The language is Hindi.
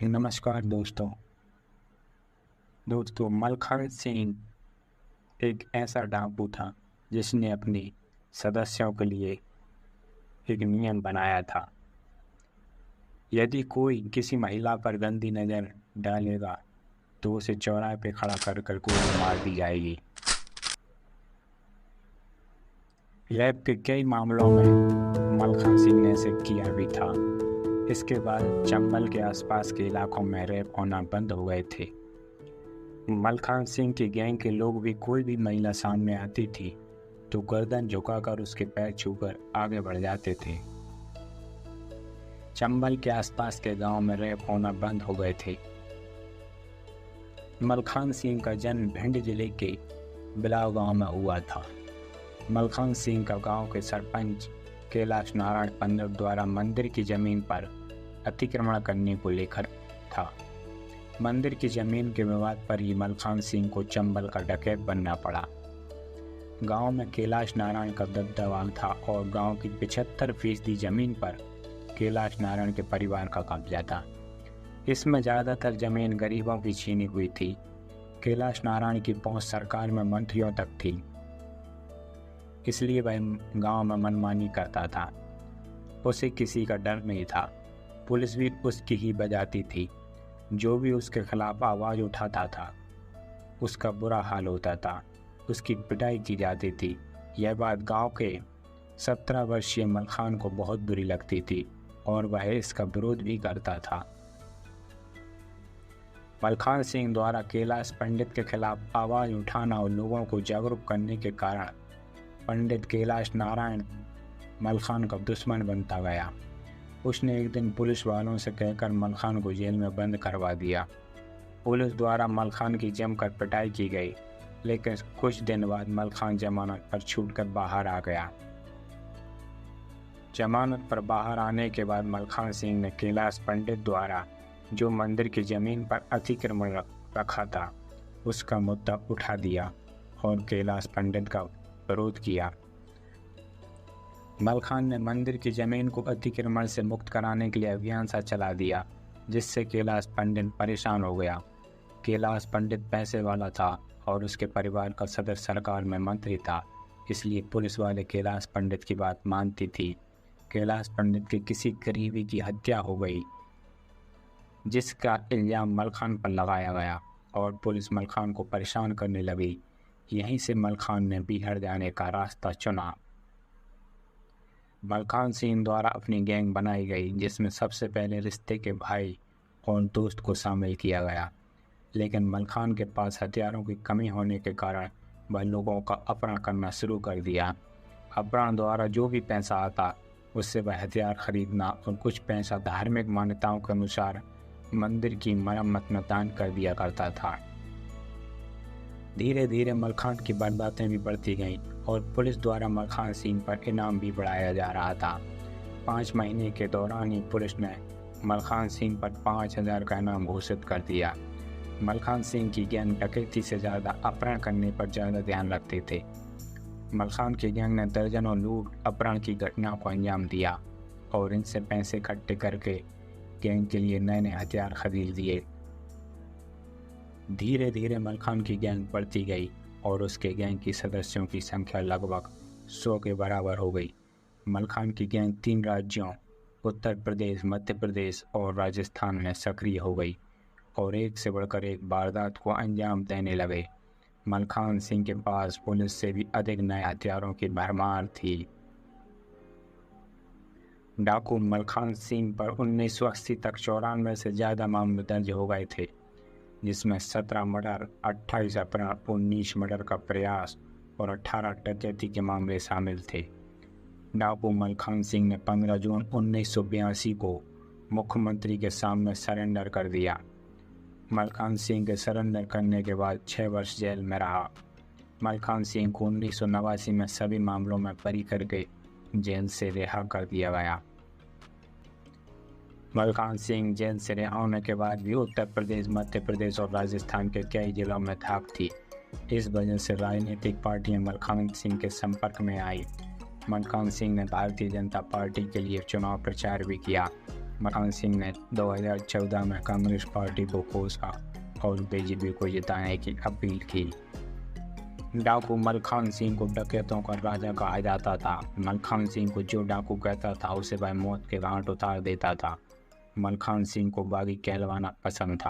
नमस्कार दोस्तों मलखान सिंह एक ऐसा डाकू था जिसने अपने सदस्यों के लिए एक नियम बनाया था। यदि कोई किसी महिला पर गंदी नज़र डालेगा तो उसे चौराहे पे खड़ा कर कर गोली मार दी जाएगी। रैप के कई मामलों में मलखान सिंह ने ऐसे किया भी था। इसके बाद चंबल के आसपास के इलाकों में रैप होना बंद हो गए थे। मलखान सिंह की गैंग के लोग भी कोई भी महिला सामने आती थी तो गर्दन झुकाकर उसके पैर छूकर आगे बढ़ जाते थे। चंबल के आसपास के गांव में रैप होना बंद हो गए थे। मलखान सिंह का जन्म भिंड जिले के बिलाव गांव में हुआ था। मलखान सिंह का गांव के सरपंच कैलाश नारायण पंडित द्वारा मंदिर की जमीन पर अतिक्रमण करने को लेकर था। मंदिर की जमीन के विवाद पर ही मलखान सिंह को चंबल का डकैत बनना पड़ा। गांव में कैलाश नारायण का दबदबा था और गांव की 75% जमीन पर कैलाश नारायण के परिवार का कब्जा था। इसमें ज़्यादातर जमीन गरीबों की छीनी हुई थी। कैलाश नारायण की पहुंच सरकार में मंत्रियों तक थी, इसलिए वह गांव में मनमानी करता था। उसे किसी का डर नहीं था। पुलिस भी उसकी ही बजाती थी। जो भी उसके खिलाफ आवाज़ उठाता था उसका बुरा हाल होता था, उसकी पिटाई की जाती थी। यह बात गांव के 17 वर्षीय मलखान को बहुत बुरी लगती थी और वह इसका विरोध भी करता था। मलखान सिंह द्वारा कैलाश पंडित के खिलाफ आवाज़ उठाना और लोगों को जागरूक करने के कारण पंडित कैलाश नारायण मलखान का दुश्मन बनता गया। उसने एक दिन पुलिस वालों से कहकर मलखान को जेल में बंद करवा दिया। पुलिस द्वारा मलखान की जमकर पिटाई की गई, लेकिन कुछ दिन बाद मलखान जमानत पर छूटकर बाहर आ गया। जमानत पर बाहर आने के बाद मलखान सिंह ने कैलाश पंडित द्वारा जो मंदिर की जमीन पर अतिक्रमण रखा था उसका मुद्दा उठा दिया और कैलाश पंडित का विरोध किया। मलखान ने मंदिर की जमीन को अतिक्रमण से मुक्त कराने के लिए अभियान सा चला दिया, जिससे कैलाश पंडित परेशान हो गया। कैलाश पंडित पैसे वाला था और उसके परिवार का सदस्य सरकार में मंत्री था, इसलिए पुलिस वाले कैलाश पंडित की बात मानती थी। कैलाश पंडित के किसी करीबी की हत्या हो गई, जिसका इल्ज़ाम मलखान पर लगाया गया और पुलिस मलखान को परेशान करने लगी। यहीं से मलखान ने बिहार जाने का रास्ता चुना। मलखान सिंह द्वारा अपनी गैंग बनाई गई, जिसमें सबसे पहले रिश्ते के भाई और दोस्त को शामिल किया गया। लेकिन मलखान के पास हथियारों की कमी होने के कारण वह लोगों का अपहरण करना शुरू कर दिया। अपहरण द्वारा जो भी पैसा आता उससे वह हथियार खरीदना और कुछ पैसा धार्मिक मान्यताओं के अनुसार मंदिर की मरम्मत में दान कर दिया करता था। धीरे धीरे मलखान की वारदातें भी बढ़ती गईं और पुलिस द्वारा मलखान सिंह पर इनाम भी बढ़ाया जा रहा था। 5 महीने के दौरान ही पुलिस ने मलखान सिंह पर 5,000 का इनाम घोषित कर दिया। मलखान सिंह की गैंग डकैती से ज़्यादा अपहरण करने पर ज़्यादा ध्यान रखते थे। मलखान की गैंग ने दर्जनों लूट अपहरण की घटनाओं को अंजाम दिया और इनसे पैसे इकट्ठे करके गैंग के लिए नए नए हथियार खरीद लिए। धीरे धीरे मलखान की गैंग बढ़ती गई और उसके गैंग की सदस्यों की संख्या लगभग 100 के बराबर हो गई। मलखान की गैंग 3 राज्यों उत्तर प्रदेश, मध्य प्रदेश और राजस्थान में सक्रिय हो गई और एक से बढ़कर एक वारदात को अंजाम देने लगे। मलखान सिंह के पास पुलिस से भी अधिक नए हथियारों की भरमार थी। डाकू मलखान सिंह पर 1980 तक 94 से ज़्यादा मामले दर्ज हो गए थे, जिसमें 17 मर्डर, 28 अपहरण, 19 मर्डर का प्रयास और 18 डकैती के मामले शामिल थे। डाकू मलखान सिंह ने 15 जून 1982 को मुख्यमंत्री के सामने सरेंडर कर दिया। मलखान सिंह के सरेंडर करने के बाद 6 वर्ष जेल में रहा। मलखान सिंह को 1989 में सभी मामलों में बरी करके जेल से रिहा कर दिया गया। मलखान सिंह जेल से रिहा होने के बाद भी उत्तर प्रदेश, मध्य प्रदेश और राजस्थान के कई जिलों में धाक थी। इस वजह से राजनीतिक पार्टियां मलखान सिंह के संपर्क में आई। मलखान सिंह ने भारतीय जनता पार्टी के लिए चुनाव प्रचार भी किया। मलखान सिंह ने 2014 में कांग्रेस पार्टी को कोसा और बीजेपी को जिताने की अपील की। डाकू मलखान सिंह को डकैतों का राजा कहा जाता था। मलखान सिंह को जो डाकू कहता था उसे वह मौत के घाट उतार देता था। मलखान सिंह को बागी कहलवाना पसंद था।